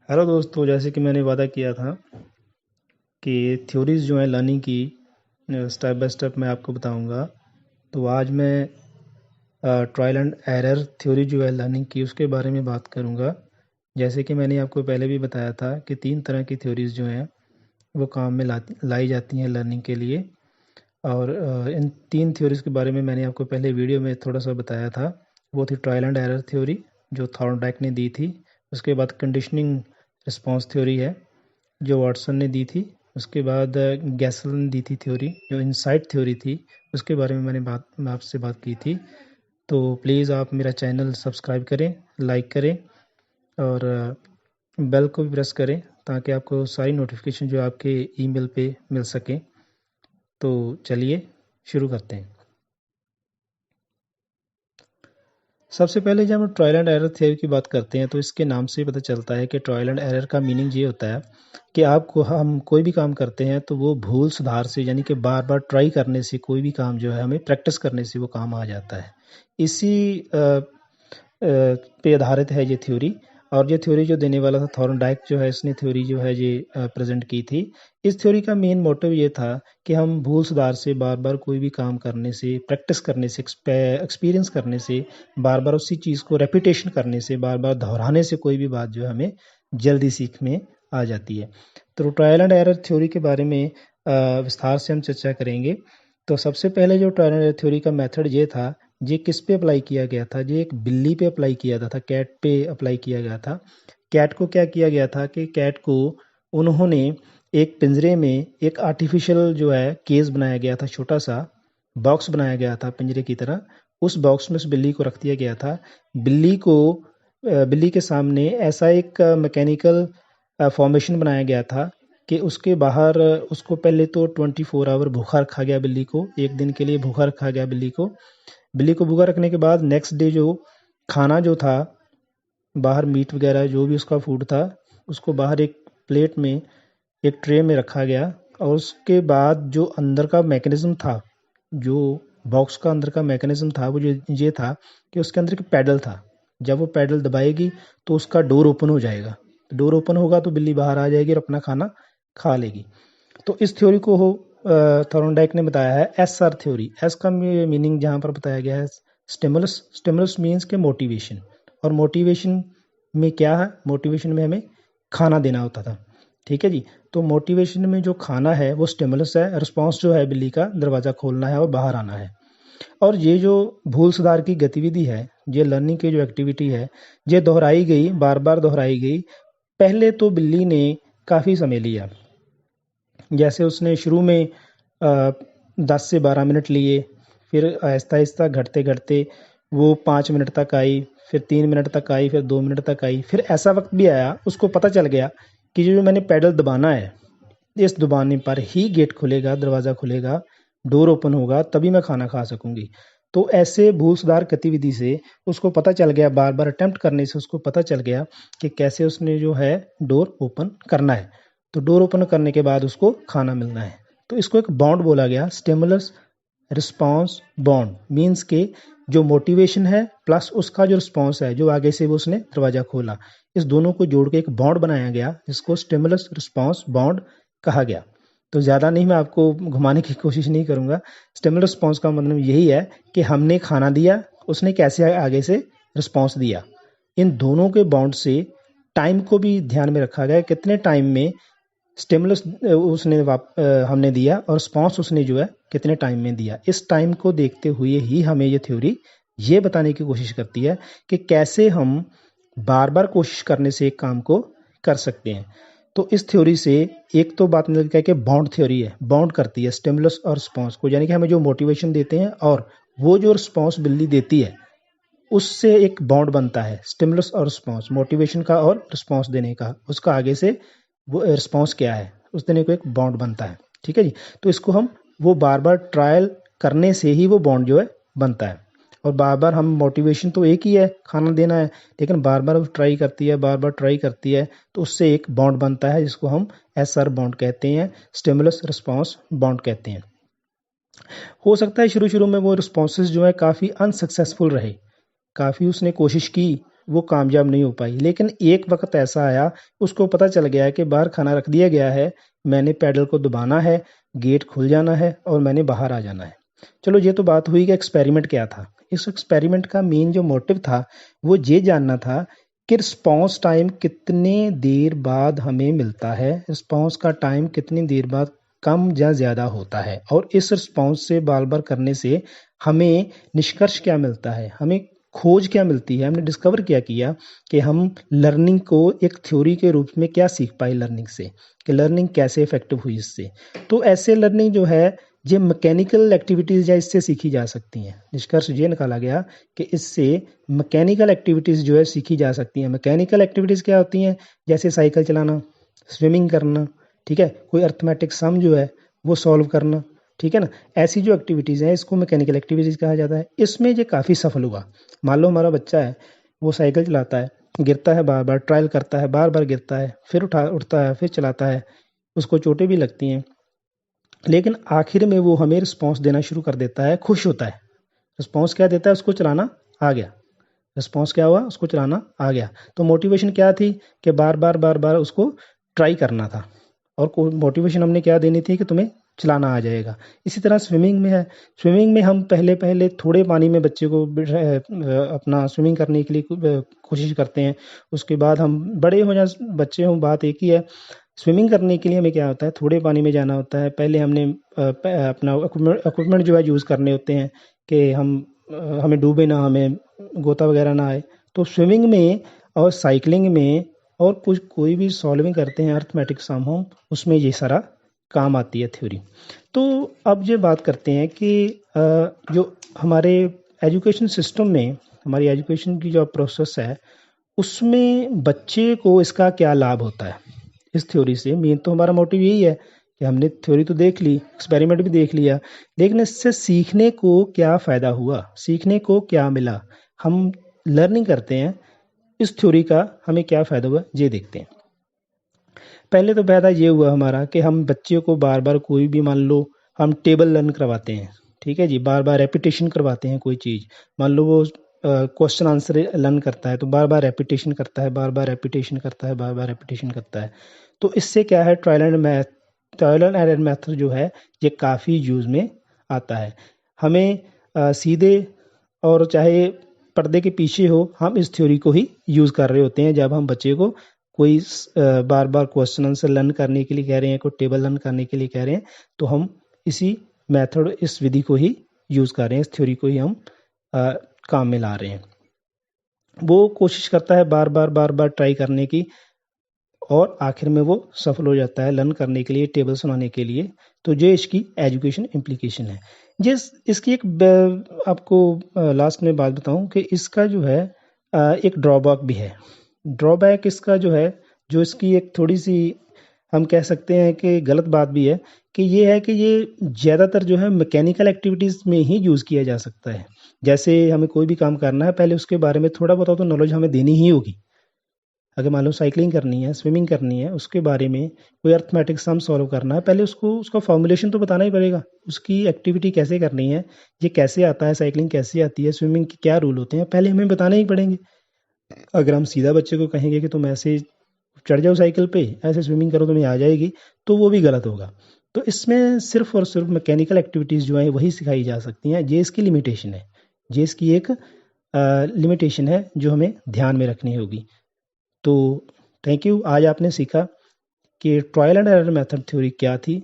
Hello दोस्तों, जैसे कि मैंने वादा किया था कि थ्योरीज़ जो हैं लर्निंग की स्टेप बाय स्टेप मैं आपको बताऊंगा। तो आज मैं ट्रायल एंड एरर थ्योरी जो है लर्निंग की उसके बारे में बात करूंगा। जैसे कि मैंने आपको पहले भी बताया था कि 3 तरह की थ्योरीज़ जो हैं वो काम में लाई जाती हैं लर्निंग के लिए। और इन 3 थ्योरीज़ के बारे में मैंने आपको पहले वीडियो में थोड़ा सा बताया था। वो थी ट्रायल एंड एरर थ्योरी जो थॉर्नडाइक ने दी थी। उसके बाद कंडीशनिंग रिस्पॉन्स थ्योरी है जो वाटसन ने दी थी। उसके बाद गैसल ने दी थी थ्योरी जो इनसाइट थ्योरी थी। उसके बारे में मैं आपसे बात की थी। तो प्लीज़ आप मेरा चैनल सब्सक्राइब करें, लाइक करें और बेल को भी प्रेस करें ताकि आपको सारी नोटिफिकेशन जो आपके ईमेल पे मिल सकें। तो चलिए शुरू करते हैं। सबसे पहले जब हम ट्रायल एंड एरर थ्योरी की बात करते हैं तो इसके नाम से पता चलता है कि ट्रायल एंड एरर का मीनिंग ये होता है कि आपको हम कोई भी काम करते हैं तो वो भूल सुधार से यानी कि बार बार ट्राई करने से कोई भी काम जो है हमें प्रैक्टिस करने से वो काम आ जाता है। इसी पे आधारित है ये थ्योरी। और ये थ्योरी जो देने वाला था थॉर्नडाइक जो है इसने थ्योरी जो है ये प्रेजेंट की थी। इस थ्योरी का मेन मोटिव ये था कि हम भूल सुधार से बार बार कोई भी काम करने से, प्रैक्टिस करने से, एक्सपीरियंस करने से, बार बार उसी चीज़ को रेपिटेशन करने से, बार बार दोहराने से कोई भी बात जो है हमें जल्दी सीख में आ जाती है। तो ट्रायल एंड एरर थ्योरी के बारे में विस्तार से हम चर्चा करेंगे। तो सबसे पहले जो ट्रायल एंड एरर थ्योरी का मेथड ये था, ये किस पे अप्लाई किया गया था? ये एक बिल्ली पे अप्लाई किया था, कैट पे अप्लाई किया गया था। कैट को क्या किया गया था कि कैट को उन्होंने एक पिंजरे में एक आर्टिफिशियल जो है केज बनाया गया था, छोटा सा बॉक्स बनाया गया था पिंजरे की तरह। उस बॉक्स में उस बिल्ली को रख दिया गया था। बिल्ली के सामने ऐसा एक मैकेनिकल फॉर्मेशन बनाया गया था कि उसके बाहर उसको पहले तो 24 आवर भूखा रखा गया। बिल्ली को एक दिन के लिए भूखा रखा गया। बिल्ली को भूखा रखने के बाद नेक्स्ट डे जो खाना जो था, बाहर मीट वगैरह जो भी उसका फूड था, उसको बाहर एक प्लेट में, एक ट्रे में रखा गया। और उसके बाद जो अंदर का मैकेनिज्म था, जो बॉक्स का अंदर का मैकेनिज्म था, वो ये था कि उसके अंदर एक पैडल था। जब वो पैडल दबाएगी तो उसका डोर ओपन हो जाएगा। डोर ओपन होगा तो बिल्ली बाहर आ जाएगी और अपना खाना खा लेगी। तो इस थ्योरी को थॉर्नडाइक ने बताया है एस आर थ्योरी। एस का मीनिंग जहाँ पर बताया गया है स्टिमुलस। स्टिमुलस मीन्स के मोटिवेशन। और मोटिवेशन में क्या है? मोटिवेशन में हमें खाना देना होता था। ठीक है जी। तो मोटिवेशन में जो खाना है वो स्टिमुलस है। रिस्पॉन्स जो है बिल्ली का दरवाज़ा खोलना है और बाहर आना है। और ये जो भूल सुधार की गतिविधि है, ये लर्निंग की जो एक्टिविटी है, ये दोहराई गई, बार बार दोहराई गई। पहले तो बिल्ली ने काफ़ी समय लिया। जैसे उसने शुरू में 10 से 12 मिनट लिए, फिर आहिस्ता आहिस्ता घटते घटते वो 5 मिनट तक आई, फिर 3 मिनट तक आई, फिर 2 मिनट तक आई। फिर ऐसा वक्त भी आया, उसको पता चल गया कि जो मैंने पैडल दबाना है, इस दबाने पर ही गेट खुलेगा, दरवाज़ा खुलेगा, डोर ओपन होगा, तभी मैं खाना खा सकूंगी। तो ऐसे भूल सुधार गतिविधि से उसको पता चल गया, बार बार अटेम्प्ट करने से उसको पता चल गया कि कैसे उसने जो है डोर ओपन करना है। तो डोर ओपन करने के बाद उसको खाना मिलना है। तो इसको एक बॉन्ड बोला गया, स्टिमुलस रिस्पॉन्स बॉन्ड। मीन्स के जो मोटिवेशन है प्लस उसका जो रिस्पॉन्स है, जो आगे से वो उसने दरवाज़ा खोला, इस दोनों को जोड़ के एक बॉन्ड बनाया गया जिसको स्टिमुलस रिस्पॉन्स बॉन्ड कहा गया। तो ज़्यादा नहीं, मैं आपको घुमाने की कोशिश नहीं करूँगा। स्टिमुलस रिस्पॉन्स का मतलब यही है कि हमने खाना दिया, उसने कैसे आगे से रिस्पॉन्स दिया। इन दोनों के बॉन्ड से टाइम को भी ध्यान में रखा गया, कितने टाइम में स्टिमुलस हमने दिया और रिस्पॉन्स उसने जो है कितने टाइम में दिया। इस टाइम को देखते हुए ही हमें ये थ्योरी ये बताने की कोशिश करती है कि कैसे हम बार बार कोशिश करने से एक काम को कर सकते हैं। तो इस थ्योरी से एक तो बात निकल के कि बॉन्ड थ्योरी है, बॉन्ड करती है स्टिमुलस और रिस्पॉन्स को, यानी कि हमें जो मोटिवेशन देते हैं और वो जो रिस्पॉन्स बिल्ली देती है उससे एक बॉन्ड बनता है। स्टिमुलस और रिस्पॉन्स, मोटिवेशन का और रिस्पॉन्स देने का, उसका आगे से वो रिस्पॉन्स क्या है उस देने को एक बॉन्ड बनता है। ठीक है जी। तो इसको हम वो बार बार ट्रायल करने से ही वो बॉन्ड जो है बनता है। और बार बार हम, मोटिवेशन तो एक ही है, खाना देना है, लेकिन बार बार वो ट्राई करती है, बार बार ट्राई करती है, तो उससे एक बॉन्ड बनता है जिसको हम एस आर बॉन्ड कहते हैं, स्टिमुलस रिस्पॉन्स बॉन्ड कहते हैं। हो सकता है शुरू शुरू में वो रिस्पॉन्सेज जो है काफ़ी अनसक्सेसफुल रहे, काफ़ी उसने कोशिश की, वो कामयाब नहीं हो पाई। लेकिन एक वक्त ऐसा आया, उसको पता चल गया कि बाहर खाना रख दिया गया है, मैंने पैडल को दबाना है, गेट खुल जाना है और मैंने बाहर आ जाना है। चलो ये तो बात हुई कि एक्सपेरिमेंट क्या था। इस एक्सपेरिमेंट का मेन जो मोटिव था वो ये जानना था कि रिस्पॉन्स टाइम कितने देर बाद हमें मिलता है, रिस्पॉन्स का टाइम कितनी देर बाद कम या ज़्यादा होता है, और इस रिस्पॉन्स से बार बार करने से हमें निष्कर्ष क्या मिलता है, हमें खोज क्या मिलती है। हमने डिस्कवर क्या किया कि हम लर्निंग को एक थ्योरी के रूप में क्या सीख पाए लर्निंग से, कि लर्निंग कैसे इफेक्टिव हुई इससे। तो ऐसे लर्निंग जो है ये मैकेनिकल एक्टिविटीज़ या इससे सीखी जा सकती हैं। निष्कर्ष ये निकाला गया कि इससे मैकेनिकल एक्टिविटीज़ जो है सीखी जा सकती हैं। मैकेनिकल एक्टिविटीज़ क्या होती हैं, जैसे साइकिल चलाना, स्विमिंग करना, ठीक है, कोई अर्थमेटिक सम जो है वो सॉल्व करना, ठीक है ना। ऐसी जो एक्टिविटीज़ हैं इसको मैकेनिकल एक्टिविटीज़ कहा जाता है। इसमें ये काफ़ी सफल हुआ। मान लो हमारा बच्चा है, वो साइकिल चलाता है, गिरता है, बार बार ट्रायल करता है, बार बार गिरता है, फिर उठता है, फिर चलाता है, उसको चोटें भी लगती हैं, लेकिन आखिर में वो हमें रिस्पॉन्स देना शुरू कर देता है, खुश होता है। रिस्पॉन्स क्या देता है, उसको चलाना आ गया। रिस्पॉन्स क्या हुआ, उसको चलाना आ गया। तो मोटिवेशन क्या थी कि बार बार उसको ट्राई करना था, और मोटिवेशन हमने क्या देनी थी कि तुम्हें चलाना आ जाएगा। इसी तरह स्विमिंग में है। स्विमिंग में हम पहले पहले थोड़े पानी में बच्चे को अपना स्विमिंग करने के लिए कोशिश करते हैं। उसके बाद हम बड़े हो या बच्चे हों, बात एक ही है। स्विमिंग करने के लिए हमें क्या होता है, थोड़े पानी में जाना होता है। पहले हमने अपना इक्विपमेंट जो है यूज़ करने होते हैं कि हमें डूबे ना, हमें गोता वगैरह ना आए। तो स्विमिंग में और साइकिलिंग में और कुछ कोई भी सॉल्विंग करते हैं अर्थमेटिक सम हम, उसमें ये सारा काम आती है थ्योरी। तो अब ये बात करते हैं कि जो हमारे एजुकेशन सिस्टम में, हमारी एजुकेशन की जो प्रोसेस है उसमें बच्चे को इसका क्या लाभ होता है इस थ्योरी से। मेन तो हमारा मोटिव यही है कि हमने थ्योरी तो देख ली, एक्सपेरिमेंट भी देख लिया, लेकिन इससे सीखने को क्या फ़ायदा हुआ, सीखने को क्या मिला, हम लर्निंग करते हैं, इस थ्योरी का हमें क्या फ़ायदा हुआ ये देखते हैं। पहले तो फायदा ये हुआ हमारा कि हम बच्चे को बार बार कोई भी, मान लो हम टेबल लर्न करवाते हैं, ठीक है जी, बार बार रेपिटेशन करवाते हैं कोई चीज़। मान लो वो क्वेश्चन आंसर लर्न करता है तो बार बार रेपिटेशन करता है, बार बार रेपिटेशन करता है, बार बार रेपिटेशन करता है। तो इससे क्या है, ट्रायल एंड एरर मेथड जो है ये काफ़ी यूज़ में आता है। हमें सीधे और चाहे पर्दे के पीछे हो, हम इस थ्योरी को ही यूज़ कर रहे होते हैं जब हम बच्चे को कोई बार बार क्वेश्चन आंसर लर्न करने के लिए कह रहे हैं, कोई टेबल लर्न करने के लिए कह रहे हैं, तो हम इसी मेथड, इस विधि को ही यूज़ कर रहे हैं, इस थ्योरी को ही हम काम में ला रहे हैं। वो कोशिश करता है बार बार ट्राई करने की, और आखिर में वो सफल हो जाता है लर्न करने के लिए, टेबल सुनाने के लिए। तो ये इसकी एजुकेशन इम्प्लीकेशन है। जिस इसकी एक आपको लास्ट में बात बताऊं कि इसका जो है एक ड्रॉबैक भी है। ड्रॉबैक इसका जो है, जो इसकी एक थोड़ी सी हम कह सकते हैं कि गलत बात भी है, कि ये है कि ये ज़्यादातर जो है मैकेनिकल एक्टिविटीज़ में ही यूज़ किया जा सकता है। जैसे हमें कोई भी काम करना है, पहले उसके बारे में थोड़ा बहुत तो नॉलेज हमें देनी ही होगी। अगर मान लो साइकिलिंग करनी है, स्विमिंग करनी है, उसके बारे में कोई अर्थमेटिक सम सॉल्व करना है, पहले उसको उसका फॉर्मूलेशन तो बताना ही पड़ेगा, उसकी एक्टिविटी कैसे करनी है, ये कैसे आता है, साइकिलिंग कैसे आती है, स्विमिंग के क्या रूल होते हैं, पहले हमें बताने ही पड़ेंगे। अगर हम सीधा बच्चे को कहेंगे कि तुम ऐसे चढ़ जाओ साइकिल पे, ऐसे स्विमिंग करो तुम्हें आ जाएगी, तो वो भी गलत होगा। तो इसमें सिर्फ और सिर्फ मैकेनिकल एक्टिविटीज़ जो है वही सिखाई जा सकती हैं। ये इसकी लिमिटेशन है, ये इसकी एक लिमिटेशन है जो हमें ध्यान में रखनी होगी। तो थैंक यू, आज आपने सीखा कि trial and error method theory क्या थी,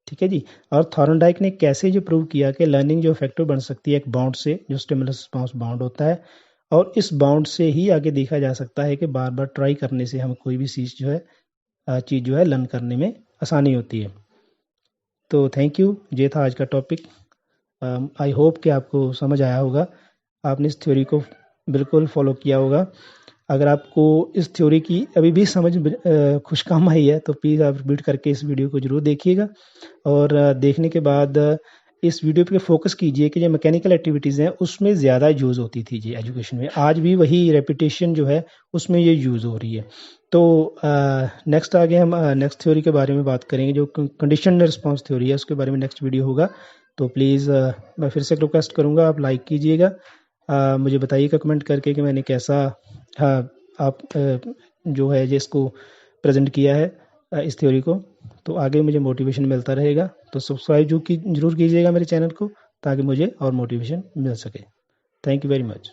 ठीक है जी, और थॉर्नडाइक ने कैसे जो प्रूव किया कि लर्निंग जो इफेक्टिव बन सकती है एक बाउंड से, जो स्टिमुलस रिस्पॉन्स बाउंड होता है, और इस बाउंड से ही आगे देखा जा सकता है कि बार बार ट्राई करने से हम कोई भी चीज़ जो है लर्न करने में आसानी होती है। तो थैंक यू, ये था आज का टॉपिक। आई होप कि आपको समझ आया होगा, आपने इस थ्योरी को बिल्कुल फॉलो किया होगा। अगर आपको इस थ्योरी की अभी भी समझ कुछ काम आई है तो प्लीज़ आप रिपीट करके इस वीडियो को ज़रूर देखिएगा, और देखने के बाद इस वीडियो पे फोकस कीजिए कि जो मैकेनिकल एक्टिविटीज़ हैं उसमें ज़्यादा यूज़ होती थी जी एजुकेशन में। आज भी वही रेपिटेशन जो है उसमें ये यूज़ हो रही है। तो नेक्स्ट आगे हम नेक्स्ट थ्योरी के बारे में बात करेंगे, जो कंडीशनल रिस्पॉन्स थ्योरी है, उसके बारे में नेक्स्ट वीडियो होगा। तो प्लीज़ मैं फिर से रिक्वेस्ट करूँगा, आप लाइक कीजिएगा, मुझे बताइएगा कमेंट करके कि मैंने कैसा हाँ, आप जो है जिसको प्रेजेंट किया है इस थ्योरी को, तो आगे मुझे मोटिवेशन मिलता रहेगा। तो सब्सक्राइब जो की जरूर कीजिएगा मेरे चैनल को, ताकि मुझे और मोटिवेशन मिल सके। Thank you very much.